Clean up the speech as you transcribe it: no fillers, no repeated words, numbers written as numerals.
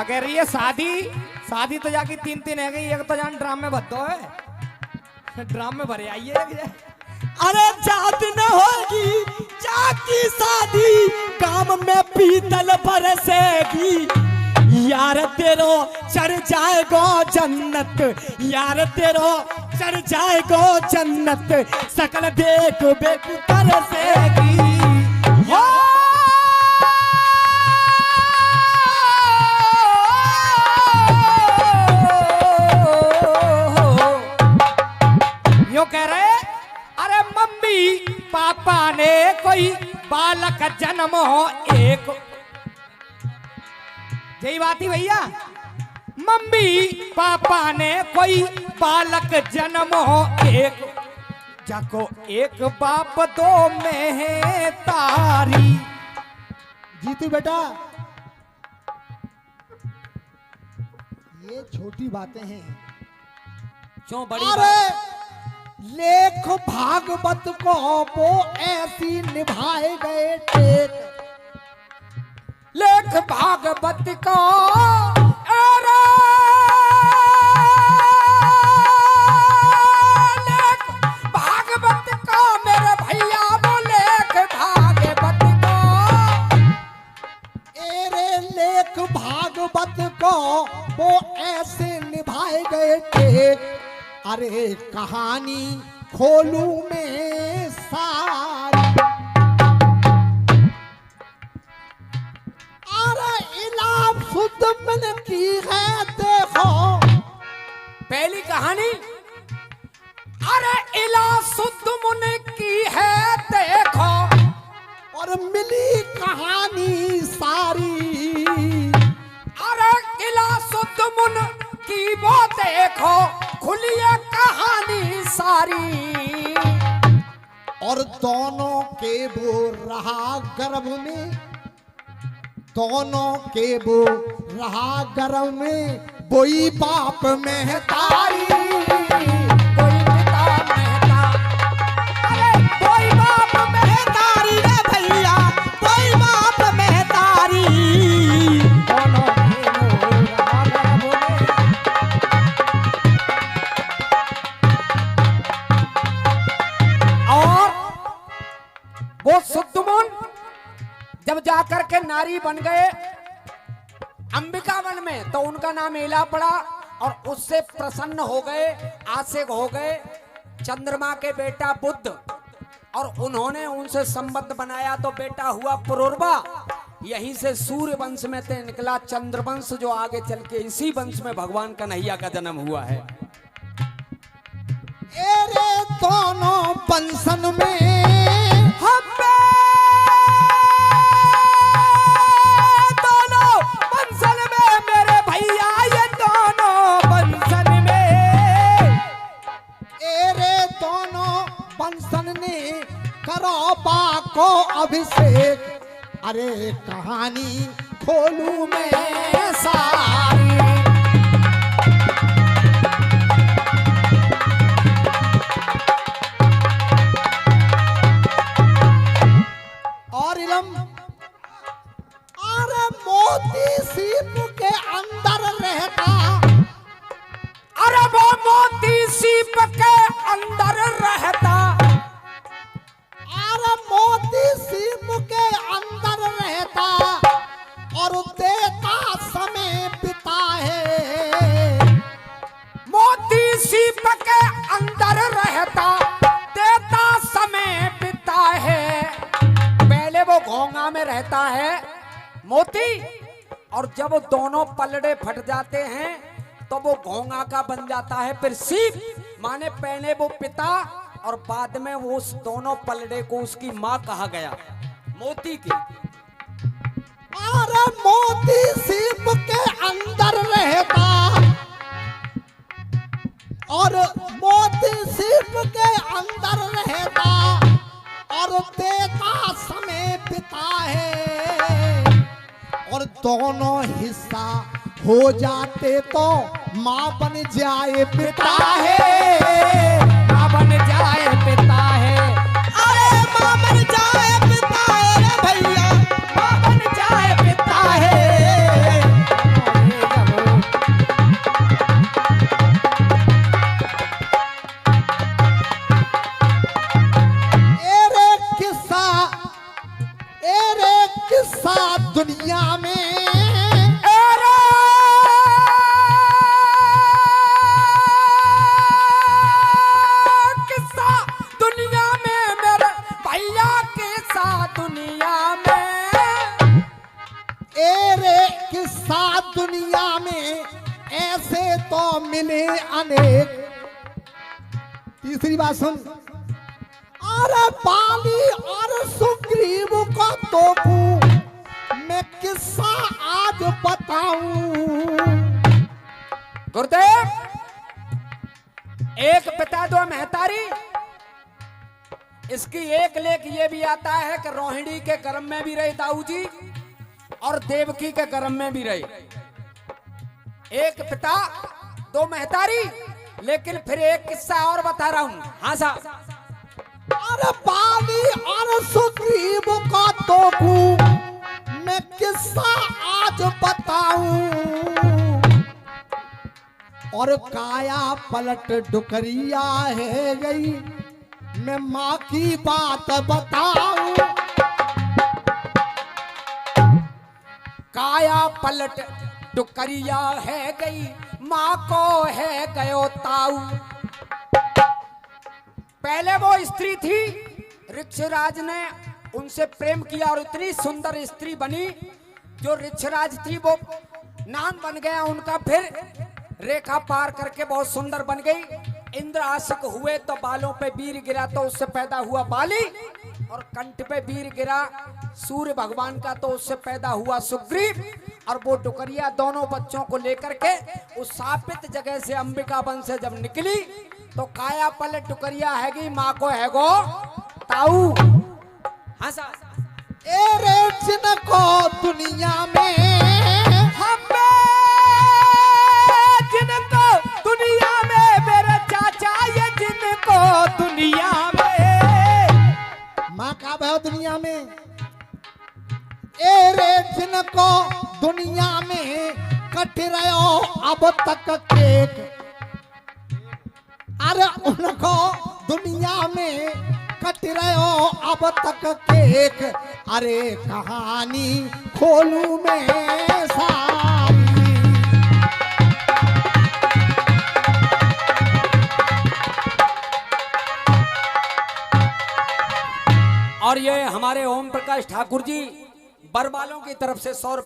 कह रही है शादी शादी तो जाके 3 है गई, एक तो जान ड्राम में भत्तो है, ड्राम में भरे आइए। अरे जात न होगी जाकी शादी, काम में पीतल बरसेगी, यार तेरो चढ़ जाएगो जन्नत, यार तेरो चढ़ जाएगो जन्नत, सकल देख बेक तरसेगी। यो कह रहे अरे मम्मी पापा ने कोई बालक जन्म हो एक, यही बात ही भैया, मम्मी पापा ने कोई बालक जन्म हो एक, जाको एक बाप दो में है तारी। जीतू बेटा ये छोटी बातें हैं, क्यों बड़ी अरे लेख भागवत को वो ऐसी निभाए गए टेक, लेख भागवत को अरे लेख भागवत को मेरे भैया, वो लेख भागवत को, एरे लेख भागवत को वो ऐसे निभाए गए टेक, अरे कहानी खोलू में सारी, अरे इलाम शुद्ध मन की है देखो, पहली कहानी अरे इला शुद्ध मुन की है देखो, और मिली कहानी सारी, अरे इला शुद्ध मुन की वो देखो, खुली है कहानी सारी, और दोनों के वो रहा गर्भ में, दोनों के वो रहा गर्भ में, कोई बाप में तारी, कोई पिता मेहता, अरे कोई बाप में तारी रे भैया, कोई बाप में तारी, दोनों के वो रहा गर्भ में। और वो शुद्धमन जब जाकर के नारी बन गए अंबिका वन में, तो उनका नाम एला पड़ा, और उससे प्रसन्न हो गए, आशिक हो गए चंद्रमा के बेटा बुद्ध, और उन्होंने उनसे संबंध बनाया, तो बेटा हुआ पुरुरवा। यहीं से सूर्य वंश में से निकला चंद्रवंश, जो आगे चल के इसी वंश में भगवान कन्हैया का जन्म हुआ है। एरे दोनों बंसन में दोनों बंसन में मेरे भैया, ये दोनों बंसन में, एरे दोनों बंसन ने करो बा को अभिषेक, अरे कहानी खोलू में सारी, और इलम अरे मोती सीप के अंदर रहता, अरे वो मोती सीप के अंदर रहता, अरे मोती सीप के अंदर रहता, और देता समय पिता है, मोती सीप के अंदर रहता, देता समय पिता है। पहले वो घोंगा में रहता है मोती, और जब वो दोनों पलड़े फट जाते हैं तो वो घोंगा का बन जाता है फिर सीप, माने पहले वो पिता और बाद में वो उस दोनों पलड़े को उसकी माँ कहा गया मोती की। अरे मोती सीप के अंदर रहता, और मोती सीप के अंदर रहता, और देता समय पिता है, और दोनों हिस्सा हो जाते तो माँ बन जाए पिता है, माँ बन जाए पिता है, अरे माँ बन जाए पिता है रे भैया, माँ बन जाए पिता है। किस्सा दुनिया में ऐसे तो मिले अनेक। तीसरी बात सुन, अरे बाली और सुग्रीव को तो मैं किस्सा आज बताऊं। गुरुदेव, एक पिता दो महतारी, इसकी एक लेख ये भी आता है कि रोहिणी के गर्भ में भी रहे दाऊ जी और देवकी के गर्भ में भी रहे। एक पिता दो महतारी, लेकिन फिर एक किस्सा और बता रहा हूं। हाँ साहब, अरे बाली और सुग्रीव का तो मैं किस्सा आज बताऊं। और काया पलट डुकरिया है गई, मैं माँ की बात बताऊं। काया पलट डुकरिया है गई, माँ को है गयो ताऊ। पहले वो स्त्री थी, ऋक्षराज ने उनसे प्रेम किया और इतनी सुंदर स्त्री बनी जो ऋक्षराज थी वो नाम बन गया उनका। फिर रेखा पार करके बहुत सुंदर बन गई। इंद्र आशिक हुए तो बालों पे वीर गिरा तो उससे पैदा हुआ बाली, और कंठ पे वीर गिरा सूर्य भगवान का तो उससे पैदा हुआ सुग्रीव। और वो डुकरिया दोनों बच्चों को लेकर के उस शापित जगह से अंबिका वन से जब निकली तो काया पलट डुकरिया हैगी, माँ को हैगो ताऊ। हाँ सा, ए रे जिनको दुनिया में हमें जिनको दुनिया में मेरे चाचा, ये जिनको दुनिया में माँ का भयो दुनिया में। ए रे जिनको दुनिया में कट रहो अब तक केक। अरे उनको दुनिया में कट रहो अब तक केक। अरे कहानी खोलू मैं सारी। और ये हमारे ओम प्रकाश ठाकुर जी बरवालों की तरफ से 100